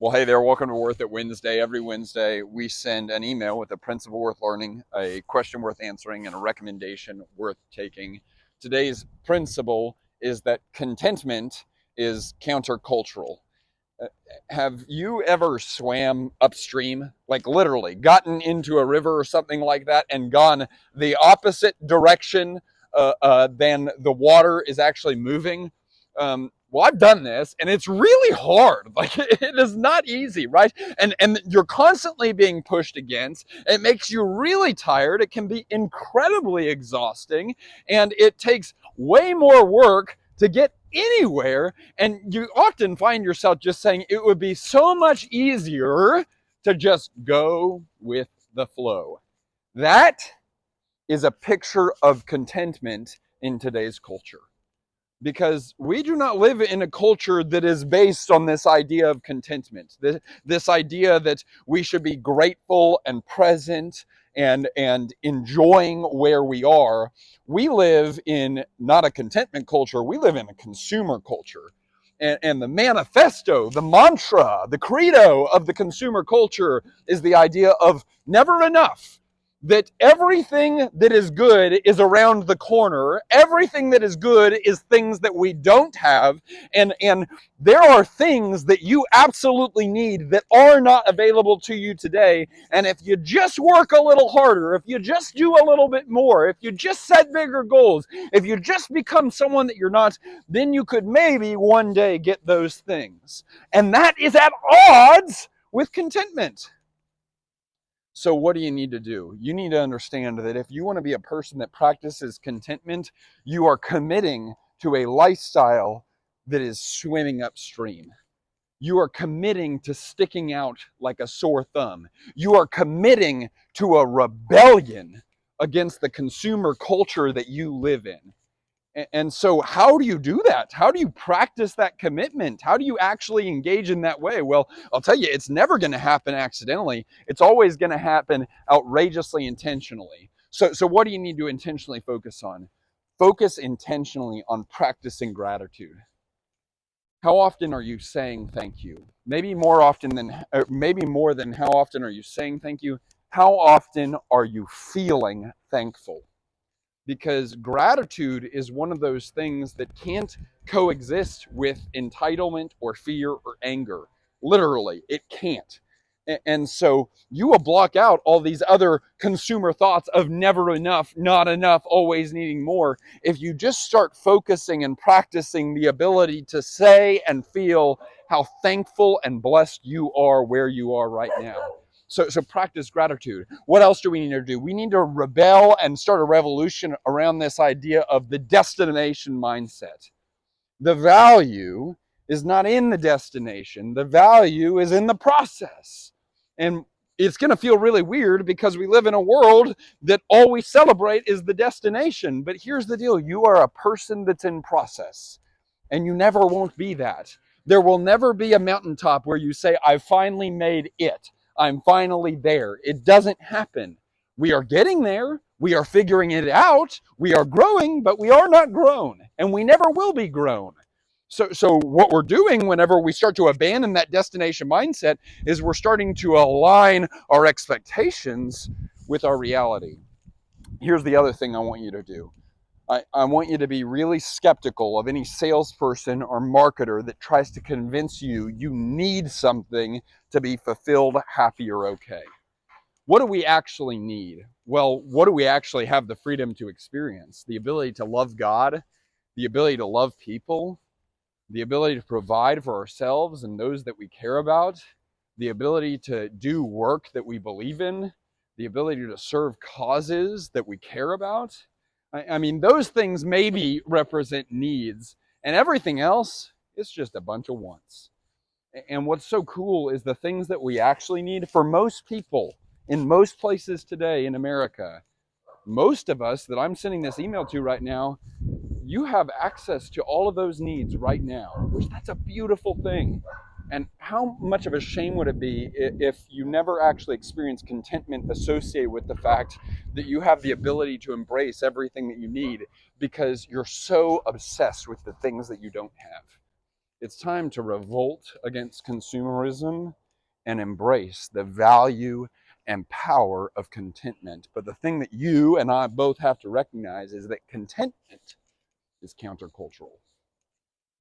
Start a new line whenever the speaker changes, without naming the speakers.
Well, hey there, welcome to Worth It Wednesday. Every Wednesday, we send an email with a principle worth learning, a question worth answering, and a recommendation worth taking. Today's principle is that contentment is countercultural. Uh, Have you ever swam upstream, like literally gotten into a river or something like that and gone the opposite direction than the water is actually moving? Well, I've done this, and it's really hard. Like it is not easy, right? And you're constantly being pushed against. It makes you really tired. It can be incredibly exhausting, and it takes way more work to get anywhere. And you often find yourself just saying it would be so much easier to just go with the flow. That is a picture of contentment in today's culture, because we do not live in a culture that is based on this idea of contentment, this idea that we should be grateful and present and enjoying where we are. We live in not a contentment culture, we live in a consumer culture. And the manifesto, the mantra, the credo of the consumer culture is the idea of never enough, that everything that is good is around the corner. Everything that is good is things that we don't have. And there are things that you absolutely need that are not available to you today. And if you just work a little harder, if you just do a little bit more, if you just set bigger goals, if you just become someone that you're not, then you could maybe one day get those things. And that is at odds with contentment. So, what do you need to do? You need to understand that if you want to be a person that practices contentment, you are committing to a lifestyle that is swimming upstream. You are committing to sticking out like a sore thumb. You are committing to a rebellion against the consumer culture that you live in. And so, how do you do that? How do you practice that commitment? How do you actually engage in that way? Well, I'll tell you, it's never going to happen accidentally. It's always going to happen outrageously intentionally. So, what do you need to intentionally focus on? Focus intentionally on practicing gratitude. How often are you saying thank you? Maybe more often than, or maybe more than how often are you saying thank you? How often are you feeling thankful? Because gratitude is one of those things that can't coexist with entitlement or fear or anger. Literally, it can't. And so you will block out all these other consumer thoughts of never enough, not enough, always needing more. If you just start focusing and practicing the ability to say and feel how thankful and blessed you are where you are right now. So practice gratitude. What else do we need to do? We need to rebel and start a revolution around this idea of the destination mindset. The value is not in the destination. The value is in the process. And it's going to feel really weird because we live in a world that all we celebrate is the destination. But here's the deal. You are a person that's in process, and you never won't be that. There will never be a mountaintop where you say, I finally made it. I'm finally there. It doesn't happen. We are getting there. We are figuring it out. We are growing, but we are not grown, and we never will be grown. So what we're doing whenever we start to abandon that destination mindset is we're starting to align our expectations with our reality. Here's the other thing I want you to do. I want you to be really skeptical of any salesperson or marketer that tries to convince you you need something to be fulfilled, happy, or okay. What do we actually need? Well, what do we actually have the freedom to experience? The ability to love God, the ability to love people, the ability to provide for ourselves and those that we care about, the ability to do work that we believe in, the ability to serve causes that we care about. I mean, those things maybe represent needs, and everything else is just a bunch of wants. And what's so cool is the things that we actually need for most people in most places today in America. Most of us that I'm sending this email to right now, you have access to all of those needs right now, which that's a beautiful thing. And how much of a shame would it be if you never actually experience contentment associated with the fact that you have the ability to embrace everything that you need because you're so obsessed with the things that you don't have? It's time to revolt against consumerism and embrace the value and power of contentment. But the thing that you and I both have to recognize is that contentment is countercultural.